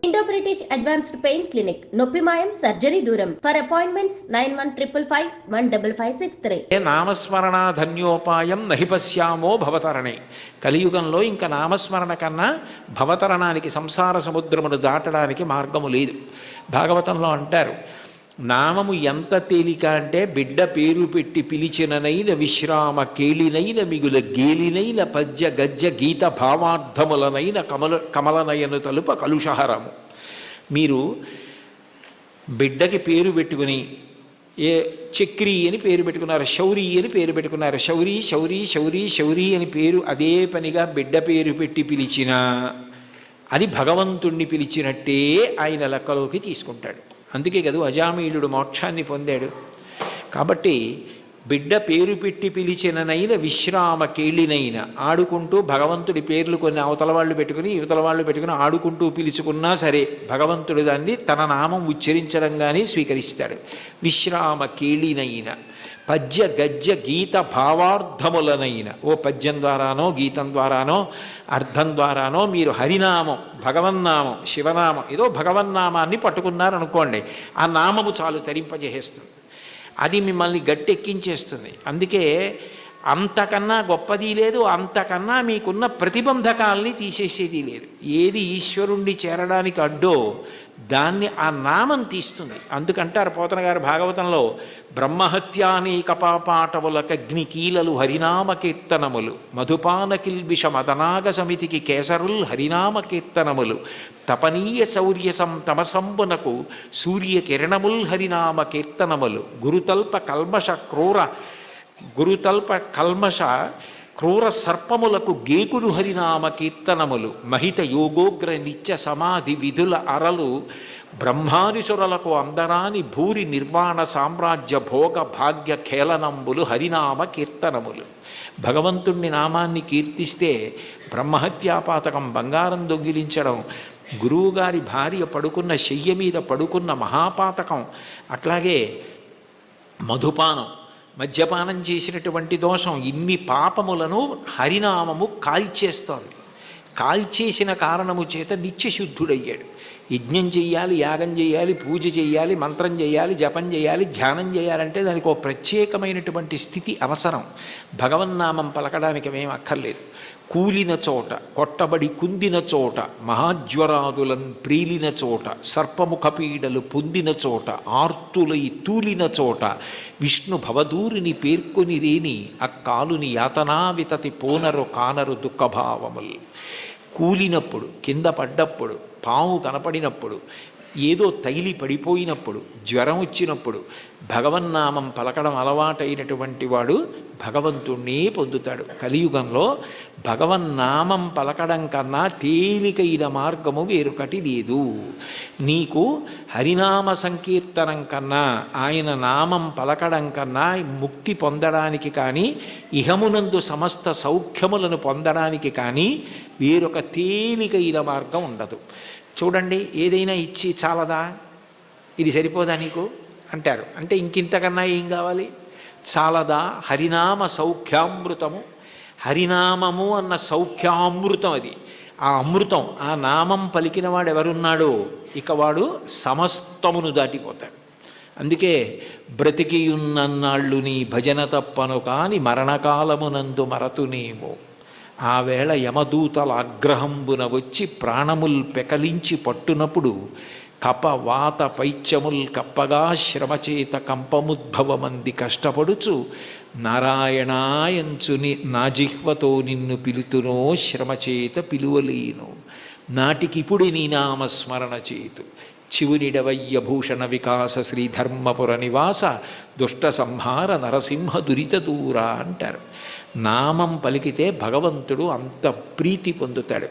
Indo British advanced pain clinic, నొప్పి మాయం, surgery దూరం. For appointments 9155515563. నామస్మరణ ధన్యోపాయం నహి పశ్యామో భవతరణే. కలియుగంలో ఇంకా నామస్మరణ కన్నా భవతరణానికి, సంసార సముద్రమును దాటడానికి మార్గము లేదు. భాగవతంలో అంటారు, నామము ఎంత తేలిక అంటే బిడ్డ పేరు పెట్టి పిలిచిననైన విశ్రామ కేళినైన మిగుల గేలినైన పద్య గజ్జ గీత భావార్థములనైన కమలనయను తలుప కలుషహరము. మీరు బిడ్డకి పేరు పెట్టుకుని చక్రి అని పేరు పెట్టుకున్నారు, శౌరి అని పేరు పెట్టుకున్నారు. శౌరి శౌరి శౌరి శౌరి అని పేరు అదే పనిగా బిడ్డ పేరు పెట్టి పిలిచినా అది భగవంతుణ్ణి పిలిచినట్టే ఆయన లెక్కలోకి తీసుకుంటాడు. అందుకే కదా అజామీలుడు మోక్షాన్ని పొందాడు. కాబట్టి బిడ్డ పేరు పెట్టి పిలిచిననైన విశ్రామ కేళినైన, ఆడుకుంటూ భగవంతుడి పేర్లు కొన్ని అవతల వాళ్ళు పెట్టుకుని యువతల వాళ్ళు పెట్టుకుని ఆడుకుంటూ పిలుచుకున్నా సరే భగవంతుడు దాన్ని తన నామం ఉచ్చరించడం కానీ స్వీకరిస్తాడు. విశ్రామ కేళినైన పద్య గద్య గీత భావార్థములనైన, ఓ పద్యం ద్వారానో గీతం ద్వారానో అర్థం ద్వారానో మీరు హరినామం, భగవన్నామం, శివనామం, ఏదో భగవన్నామాన్ని పట్టుకున్నారనుకోండి, ఆ నామము చాలు తరింపజేస్తుంది, అది మిమ్మల్ని గట్టెక్కించేస్తుంది. అందుకే అంతకన్నా గొప్పది లేదు, అంతకన్నా మీకున్న ప్రతిబంధకాల్ని తీసేసేది లేదు. ఏది ఈశ్వరుణ్ణి చేరడానికి అడ్డో దాన్ని ఆ నామం తీస్తుంది. అందుకంటారు పోతన గారు భాగవతంలో, బ్రహ్మహత్యానేక పాపాటవులకగ్నికీలలు హరినామ కీర్తనములు, మధుపాన కిల్బిష మదనాగ సమితికి కేసరుల్ హరినామ కీర్తనములు, తపనీయ శౌర్య తమసంబునకు సూర్యకిరణముల్ హరినామ కీర్తనములు, గురుతల్ప కల్మష క్రూర సర్పములకు గేకులు హరినామ కీర్తనములు, మహిత యోగోగ్ర నిత్య సమాధి విధుల అరలు, బ్రహ్మాదిసురులకు అందరాని భూరి నిర్వాణ సామ్రాజ్య భోగ భాగ్య ఖేళనంబులు హరినామ కీర్తనములు. భగవంతుణ్ణి నామాన్ని కీర్తిస్తే బ్రహ్మహత్యాపాతకం, బంగారం దొంగిలించడం, గురువుగారి భార్య పడుకున్న శయ్య మీద పడుకున్న మహాపాతకం, అట్లాగే మధుపానం, మద్యపానం చేసినటువంటి దోషం, ఇన్ని పాపములను హరినామము కాల్చేస్తోంది. కాల్చేసిన కారణము చేత నిత్యశుద్ధుడయ్యాడు. యజ్ఞం చెయ్యాలి, యాగం చేయాలి, పూజ చేయాలి, మంత్రం చేయాలి, జపం చేయాలి, ధ్యానం చేయాలంటే దానికి ఒక ప్రత్యేకమైనటువంటి స్థితి అవసరం. భగవన్నామం పలకడానికి ఏం అక్కర్లేదు. కూలిన చోట, కొట్టబడి కుందిన చోట, మహాజ్వరాదులను ప్రీలిన చోట, సర్పముఖ పీడలు పొందిన చోట, ఆర్తులై తూలిన చోట, విష్ణు భవదూరిని పేర్కొని రేని అక్కాలుని యాతనా వితతి పోనరు కానరు దుఃఖభావములు. కూలినప్పుడు, కింద పడ్డప్పుడు, పాము కనపడినప్పుడు, ఏదో తగిలి పడిపోయినప్పుడు, జ్వరం వచ్చినప్పుడు భగవన్నామం పలకడం అలవాటైనటువంటి వాడు భగవంతుణ్ణే పొందుతాడు. కలియుగంలో భగవన్నామం పలకడం కన్నా తేలికైన మార్గము వేరొకటి లేదు. నీకు హరినామ సంకీర్తనం కన్నా, ఆయన నామం పలకడం కన్నా ముక్తి పొందడానికి కానీ, ఇహమునందు సమస్త సౌఖ్యములను పొందడానికి కానీ వేరొక తేలికైన మార్గం ఉండదు. చూడండి, ఏదైనా ఇచ్చి చాలదా, ఇది సరిపోదా నీకు అంటారు. అంటే ఇంకింతకన్నా ఏం కావాలి? చాలదా? హరినామ సౌఖ్యామృతము, హరినామము అన్న సౌఖ్యామృతం అది. ఆ అమృతం, ఆ నామం పలికిన వాడు ఎవరున్నాడో ఇక వాడు సమస్తమును దాటిపోతాడు. అందుకే బ్రతికియున్నన్నాళ్ళు నీ భజన తప్పను కాని మరణకాలమునందు మరతునేమో, ఆ వేళ యమదూతల ఆగ్రహంబున వచ్చి ప్రాణముల్ పెకలించి పట్టునప్పుడు కప వాత పైత్యముల్ కప్పగా శ్రమచేత కంపముద్భవమంది కష్టపడుచు నారాయణాయంచుని నా జిహ్వతో నిన్ను పిలుతునో శ్రమచేత పిలువలేను, నాటికిపుడి నీ నామస్మరణ చేతు చివునిడవయ్య భూషణ వికాస శ్రీధర్మపుర నివాస దుష్ట సంహార నరసింహ దురిత దూర అంటారు. నామం పలికితే భగవంతుడు అంత ప్రీతి పొందుతాడు.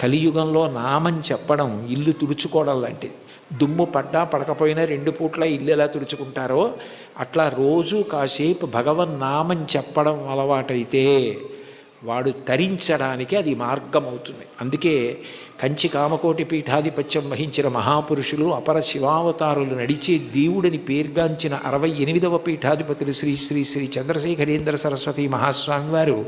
కలియుగంలో నామం చెప్పడం ఇల్లు తుడుచుకోవడం లాంటిది. దుమ్ము పడ్డా పడకపోయినా 2 పూట్ల ఇల్లు ఎలా తుడుచుకుంటారో అట్లా రోజు కాసేపు భగవన్నామం చెప్పడం అలవాటైతే వాడు తరించడానికి అది మార్గం అవుతుంది. అందుకే కంచి కామకోటి పీఠాధిపత్యం వహించిన మహాపురుషులు, అపర శివావతారులు నడిచే దేవుడిని పేర్గాంచిన 68వ పీఠాధిపతులు శ్రీ శ్రీ శ్రీ చంద్రశేఖరేంద్ర సరస్వతి మహాస్వామి వారు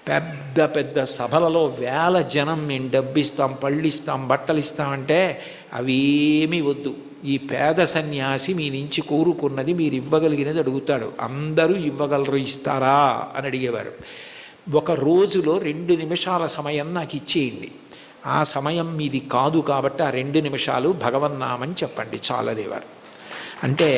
పెద్ద పెద్ద సభలలో వేల జనం మేము డబ్బిస్తాం, పళ్ళిస్తాం, బట్టలు ఇస్తామంటే అవేమీ వద్దు, ఈ పేద సన్యాసి మీ నుంచి కోరుకున్నది మీరు ఇవ్వగలిగినది అడుగుతాడు, అందరూ ఇవ్వగలరు, ఇస్తారా అని అడిగేవారు. ఒక రోజులో 2 నిమిషాల సమయం నాకు ఇచ్చేయండి, ఆ సమయం మీది కాదు కాబట్టి ఆ 2 నిమిషాలు భగవన్నామని చెప్పండి చాలదేవారు. అంటే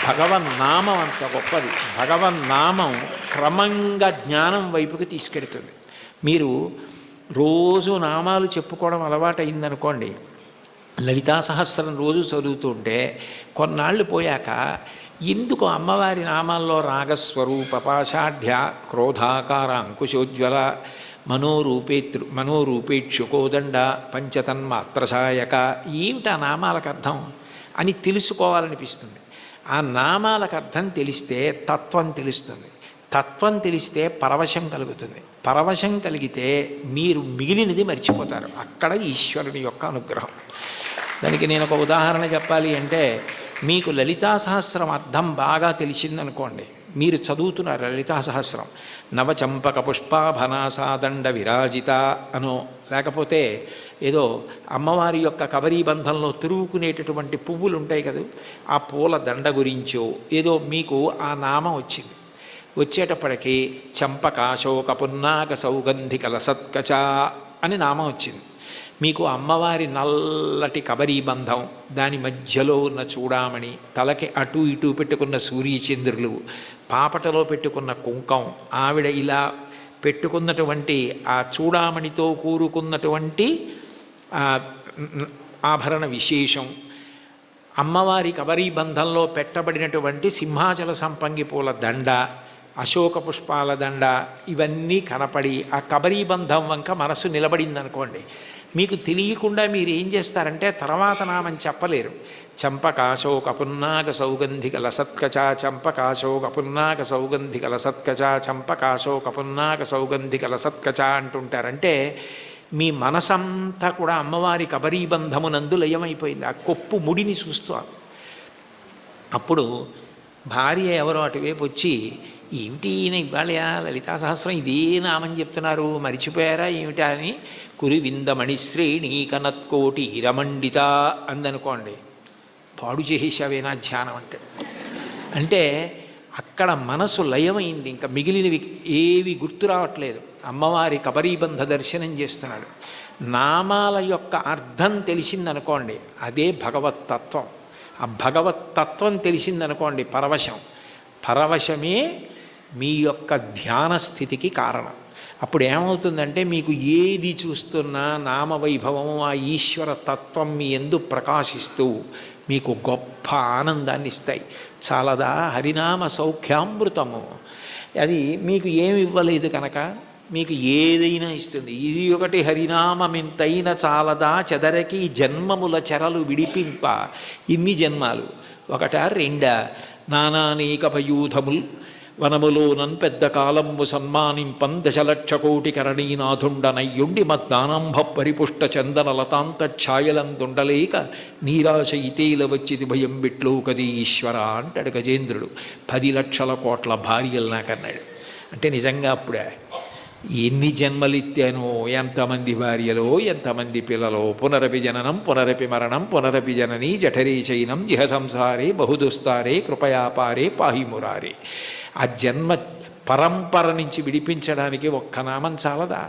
భగవన్నామం అంత గొప్పది. భగవన్నామం క్రమంగా జ్ఞానం వైపుకి తీసుకెడుతుంది. మీరు రోజు నామాలు చెప్పుకోవడం అలవాటైందనుకోండి, లలితా సహస్రం రోజు చదువుతుంటే కొన్నాళ్ళు పోయాక ఎందుకు అమ్మవారి నామాల్లో రాగస్వరూప పాషాఢ్య క్రోధాకార అంకుశోజ్వల మనోరూపేక్షుకోదండ పంచతన్మాత్రసాయక, ఏమిటి ఆ నామాలకు అర్థం అని తెలుసుకోవాలనిపిస్తుంది. ఆ నామాలకు అర్థం తెలిస్తే తత్వం తెలుస్తుంది, తత్వం తెలిస్తే పరవశం కలుగుతుంది, పరవశం కలిగితే మీరు మిగిలినది మర్చిపోతారు. అక్కడ ఈశ్వరుని యొక్క అనుగ్రహం. దానికి నేను ఒక ఉదాహరణ చెప్పాలి అంటే, మీకు లలితా సహస్రం అర్థం బాగా తెలిసిందనుకోండి, మీరు చదువుతున్నారు లలితా సహస్రం, నవచంపక పుష్పాభనాసాదండ విరాజిత అనో, లేకపోతే ఏదో అమ్మవారి యొక్క కబరీబంధంలో తిరుగుకునేటటువంటి పువ్వులు ఉంటాయి కదా, ఆ పూల దండ గురించో ఏదో మీకు ఆ నామం వచ్చింది. వచ్చేటప్పటికి చంపకాశోక పున్నాక సౌగంధిక లసత్కచ అని నామం వచ్చింది. మీకు అమ్మవారి నల్లటి కబరీబంధం, దాని మధ్యలో ఉన్న చూడామణి, తలకి అటు ఇటు పెట్టుకున్న సూర్యచంద్రులు, పాపటలో పెట్టుకున్న కుంకం, ఆవిడ ఇలా పెట్టుకున్నటువంటి ఆ చూడామణితో కూరుకున్నటువంటి ఆభరణ విశేషం, అమ్మవారి కబరీబంధంలో పెట్టబడినటువంటి సింహాచల సంపంగి పూల దండ, అశోక పుష్పాల దండ, ఇవన్నీ కనపడి ఆ కబరీబంధం వంక మనసు నిలబడిందనుకోండి, మీకు తెలియకుండా మీరు ఏం చేస్తారంటే తర్వాత నామం చెప్పలేరు. చంపకాశోక పున్నాక సౌగంధిక లసత్కచ, చంపకాశోక పున్నాక సౌగంధిక లసత్కచ, చంపకాశోక పున్నాక సౌగంధిక లసత్కచ అంటుంటారంటే మీ మనసంతా కూడా అమ్మవారి కబరీబంధమునందు లయమైపోయింది. ఆ కొప్పు ముడిని చూస్తూ అప్పుడు భార్య ఎవరో అటువైపు వచ్చి, ఏమిటి ఈయన ఇవాళ లలితా సహస్రం ఇదే నామం చెప్తున్నారు, మరిచిపోయారా ఏమిటా అని, కురివిందమణిశ్రేణీ కనత్కోటి ఇరమండిత అందనుకోండి, పాడు చేసేసావేనా ధ్యానం అంటే అక్కడ మనసు లయమైంది, ఇంకా మిగిలినవి ఏవి గుర్తు రావట్లేదు. అమ్మవారి కబరీబంధ దర్శనం చేస్తున్నాడు. నామాల యొక్క అర్థం తెలిసిందనుకోండి, అదే భగవత్తత్వం. ఆ భగవత్తత్వం తెలిసిందనుకోండి పరవశం, పరవశమే మీ యొక్క ధ్యాన స్థితికి కారణం. అప్పుడు ఏమవుతుందంటే మీకు ఏది చూస్తున్నా నామవైభవము, ఆ ఈశ్వర తత్వం మీ యందు ప్రకాశిస్తూ మీకు గొప్ప ఆనందాన్ని ఇస్తాయి. చాలదా హరినామ సౌఖ్యామృతము, అది మీకు ఏమి ఇవ్వలేదు కనుక మీకు ఏదైనా ఇస్తుంది. ఇది ఒకటి హరినామమింతైన చాలదా చెదరకి జన్మముల చెరలు విడిపింప. ఇన్ని జన్మాలు ఒకట రెండా, నానానేకపయూధముల్ వనములోనన్ పెద్ద కాలంబు సన్మానింపం దశలక్ష కోటి కరణీనాథుండనయ్యుండి మద్దానంభ పరిపుష్ట చందన లతాంత ఛాయలందుండలేక నీరాశ ఇతేల వచ్చిది భయం బిట్లో కది ఈశ్వర అంటాడు గజేంద్రుడు. 10 లక్షల కోట్ల భార్యలు నాకన్నాడు. అంటే నిజంగా అప్పుడే ఎన్ని జన్మలిత్తానో, ఎంతమంది భార్యలో, ఎంతమంది పిల్లలో, పునరపి జననం పునరపి మరణం పునరపి జననీ జఠరే చైనం ఇహ సంసారే బహుదుస్తారే కృపయాపారే పాహిమురారే. ఆ జన్మ పరంపర నుంచి విడిపించడానికి ఒక్క నామం చాలదా?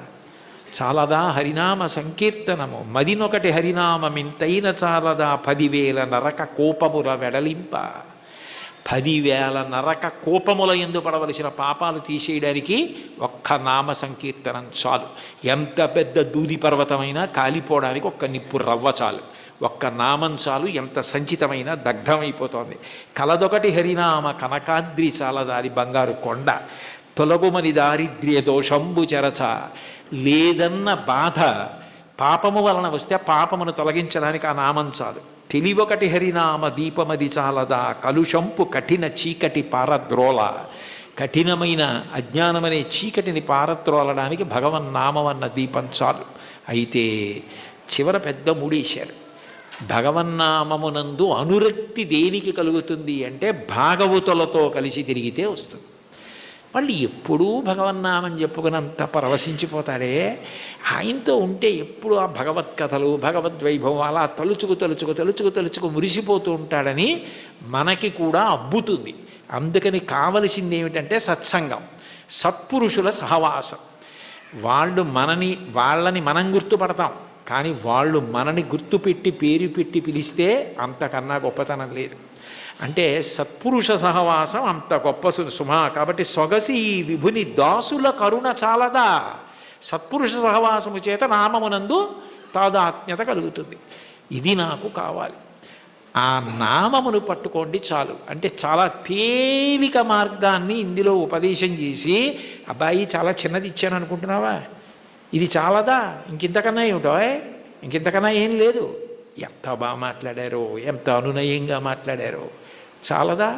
చాలదా హరినామ సంకీర్తనము? మదినొకటి హరినామమింతైన చాలదా 10,000 నరక కోపముల వెడలింప. 10,000 నరక కోపముల యందు పడవలసిన పాపాలు తీసేయడానికి ఒక్క నామ సంకీర్తనం చాలు. ఎంత పెద్ద దూది పర్వతమైనా కాలిపోవడానికి ఒక్క నిప్పు రవ్వ చాలు, ఒక్క నామం చాలు, ఎంత సంచితమైన దగ్ధమైపోతోంది. కలదొకటి హరినామ కనకాద్రి చాలదారి బంగారు కొండ. తొలగుమని దారిద్ర్య దోషంబు చెరచ, లేదన్న బాధ పాపము వలన వస్తే పాపమును తొలగించడానికి ఆ నామం చాలు. తెలివొకటి హరినామ దీపమది చాలదా కలుషంపు కఠిన చీకటి పారద్రోల. కఠినమైన అజ్ఞానమనే చీకటిని పారద్రోలడానికి భగవన్నామం అన్న దీపం చాలు. అయితే చివర పెద్ద మూడేశారు. భగవన్నామమునందు అనురక్తి దేనికి కలుగుతుంది అంటే భాగవతులతో కలిసి తిరిగితే వస్తుంది. వాళ్ళు ఎప్పుడూ భగవన్నామం చెప్పుకున్నంత పరవశించిపోతాడే. ఆయనతో ఉంటే ఎప్పుడు ఆ భగవత్ కథలు భగవద్వైభవం అలా తలుచుకు మురిసిపోతూ ఉంటాడని మనకి కూడా అబ్బుతుంది. అందుకని కావలసింది ఏమిటంటే సత్సంగం, సత్పురుషుల సహవాసం. వాళ్ళని మనం గుర్తుపడతాం, కానీ వాళ్ళు మనని గుర్తుపెట్టి పేరు పెట్టి పిలిస్తే అంతకన్నా గొప్పతనం లేదు. అంటే సత్పురుష సహవాసం అంత గొప్ప సుమా. కాబట్టి సొగసి ఈ విభుని దాసుల కరుణ చాలదా, సత్పురుష సహవాసము చేత నామమునందు తాదాత్మ్యత కలుగుతుంది. ఇది నాకు కావాలి. ఆ నామమును పట్టుకోండి చాలు. అంటే చాలా తేలిక మార్గాన్ని ఇందులో ఉపదేశం చేసి, అబ్బాయి చాలా చిన్నది ఇచ్చాను అనుకుంటున్నావా, ఇది చాలదా, ఇంకింతకన్నా ఏమిటో, ఇంకింతకన్నా ఏం లేదు, ఎంత బాగా మాట్లాడారో, ఎంత అనునయంగా మాట్లాడారో, చాలదా,